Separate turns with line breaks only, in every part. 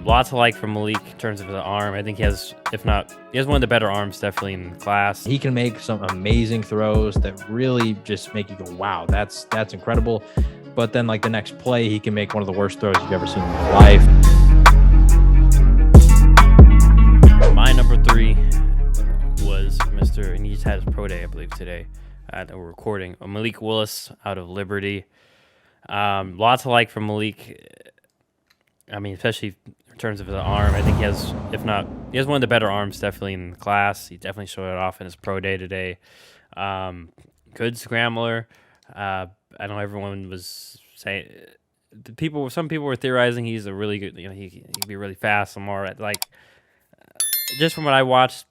Lots to like from Malik in terms of the arm. I think he has, if not, he has one of the better arms definitely in class.
He can make some amazing throws that really just make you go, wow, that's incredible. But then like the next play, he can make one of the worst throws you've ever seen in your life.
My number 3 was Mr. and he just had his pro day, I believe, today that we're recording. Malik Willis out of Liberty. Lots to like from Malik. I mean, especially in terms of the arm. I think he has, if not, he has one of the better arms definitely in class. He definitely showed it off in his pro day today. Good scrambler. I know everyone was saying, some people were theorizing he's a really good, he can be really fast. Some more like, just from what I watched,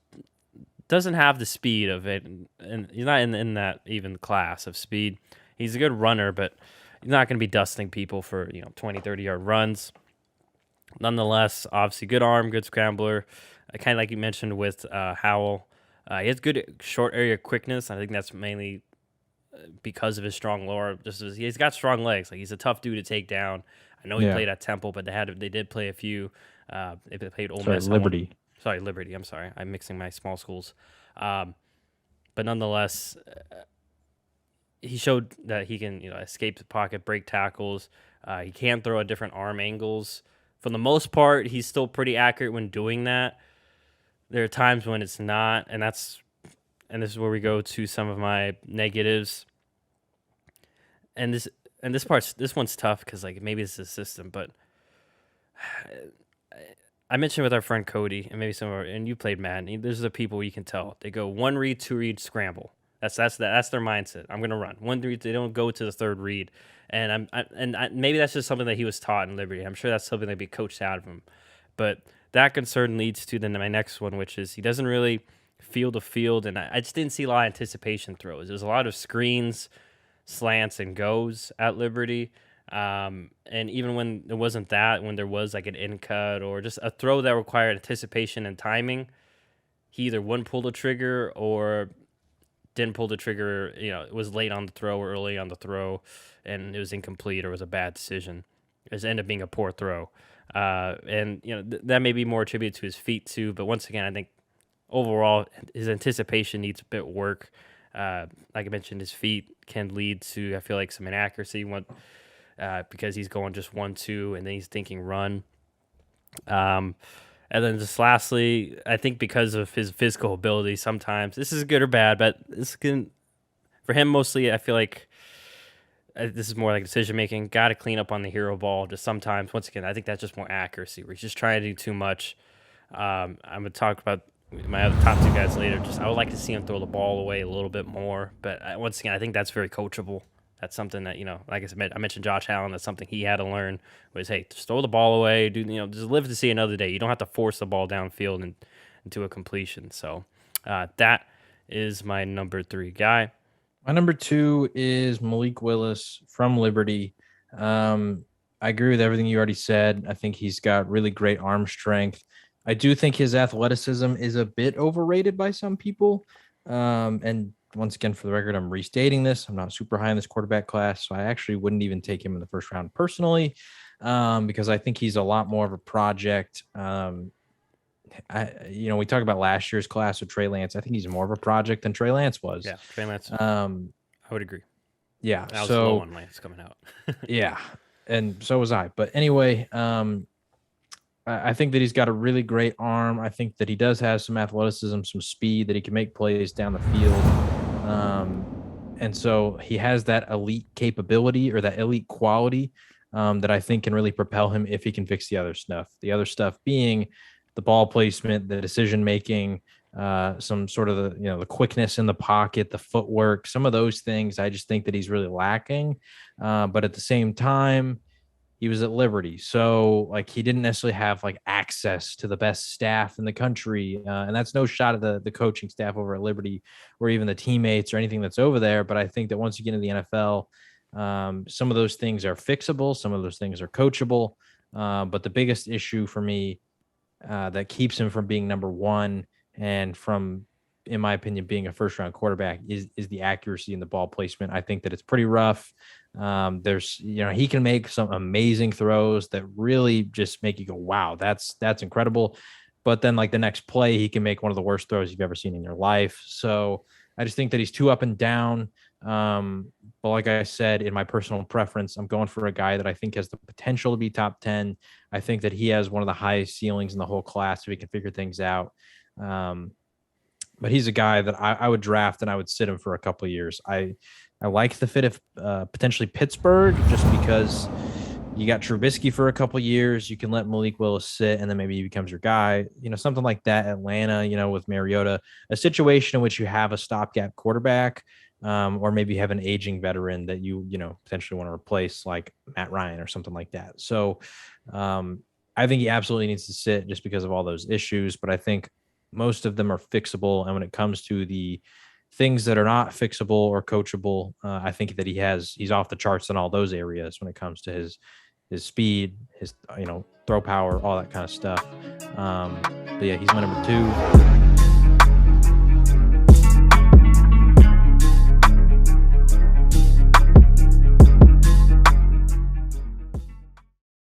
doesn't have the speed of it, and he's not in that even class of speed. He's a good runner, but he's not going to be dusting people for 20, 30-yard runs. Nonetheless, obviously good arm, good scrambler. Kind of like you mentioned with Howell. He has good short area quickness. I think that's mainly because of his strong lower. He's got strong legs. Like, he's a tough dude to take down. I know he played at Temple, but they did play a few. They played Ole Miss.
Liberty.
Liberty. I'm sorry. I'm mixing my small schools. But nonetheless, he showed that he can escape the pocket, break tackles. He can throw at different arm angles. For the most part, he's still pretty accurate when doing that. There are times when it's not, and this is where we go to some of my negatives. And this one's tough because like maybe it's the system, but I mentioned with our friend Cody and maybe and you played Madden. There's the people you can tell they go 1 read, 2 read, scramble. That's their mindset. I'm gonna run 1 read. They don't go to the 3rd read. And maybe that's just something that he was taught in Liberty. I'm sure that's something that be coached out of him. But that concern leads to my next one, which is he doesn't really field to field, and I just didn't see a lot of anticipation throws. There's a lot of screens, slants, and goes at Liberty. And even when there wasn't that, when there was like an in cut or just a throw that required anticipation and timing, he either wouldn't pull the trigger or didn't pull the trigger. It was late on the throw or early on the throw, and it was incomplete or was a bad decision. It ended up being a poor throw. And that may be more attributed to his feet too. But once again, I think overall his anticipation needs a bit of work. Like I mentioned, his feet can lead to, I feel like, some inaccuracy because he's going just 1-2 and then he's thinking run. And then just lastly, I think because of his physical ability, sometimes this is good or bad, but for him mostly, I feel like this is more like decision making. Got to clean up on the hero ball. Just sometimes, once again, I think that's just more accuracy. Where he's just trying to do too much. I'm gonna talk about my other top 2 guys later. I would like to see him throw the ball away a little bit more, but once again, I think that's very coachable. That's something that, like I said, I mentioned Josh Allen. That's something he had to learn was, hey, just throw the ball away. Just live to see another day. You don't have to force the ball downfield and into a completion. So that is my number 3 guy.
My number 2 is Malik Willis from Liberty. I agree with everything you already said. I think he's got really great arm strength. I do think his athleticism is a bit overrated by some people. And once again, for the record, I'm restating this. I'm not super high in this quarterback class, so I actually wouldn't even take him in the first round personally, because I think he's a lot more of a project. We talk about last year's class with Trey Lance. I think he's more of a project than Trey Lance was.
Yeah, Trey Lance. I would agree.
Yeah,
that was low on Lance coming out.
Yeah, and so was I. But anyway, I think that he's got a really great arm. I think that he does have some athleticism, some speed, that he can make plays down the field. And so he has that elite capability or that elite quality that I think can really propel him if he can fix the other stuff. The other stuff being the ball placement, the decision making, some sort of the quickness in the pocket, the footwork, some of those things. I just think that he's really lacking. But at the same time, he was at Liberty, so like he didn't necessarily have like access to the best staff in the country, and that's no shot at the coaching staff over at Liberty or even the teammates or anything that's over there. But I think that once you get into the NFL, some of those things are fixable, some of those things are coachable. But the biggest issue for me that keeps him from being number 1 and from, in my opinion, being a first-round quarterback is the accuracy in the ball placement. I think that it's pretty rough. There's, he can make some amazing throws that really just make you go, wow, that's incredible. But then like the next play, he can make one of the worst throws you've ever seen in your life. So I just think that he's too up and down. But like I said, in my personal preference, I'm going for a guy that I think has the potential to be top 10. I think that he has one of the highest ceilings in the whole class if he can figure things out. But he's a guy that I would draft and I would sit him for a couple of years. I like the fit of potentially Pittsburgh just because you got Trubisky for a couple of years. You can let Malik Willis sit and then maybe he becomes your guy, something like that. Atlanta, with Mariota, a situation in which you have a stopgap quarterback, or maybe you have an aging veteran that you potentially want to replace, like Matt Ryan or something like that. So I think he absolutely needs to sit just because of all those issues, but I think most of them are fixable. And when it comes to the things that are not fixable or coachable, I think that he's off the charts in all those areas when it comes to his speed, his throw power, all that kind of stuff. But yeah, he's my number 2.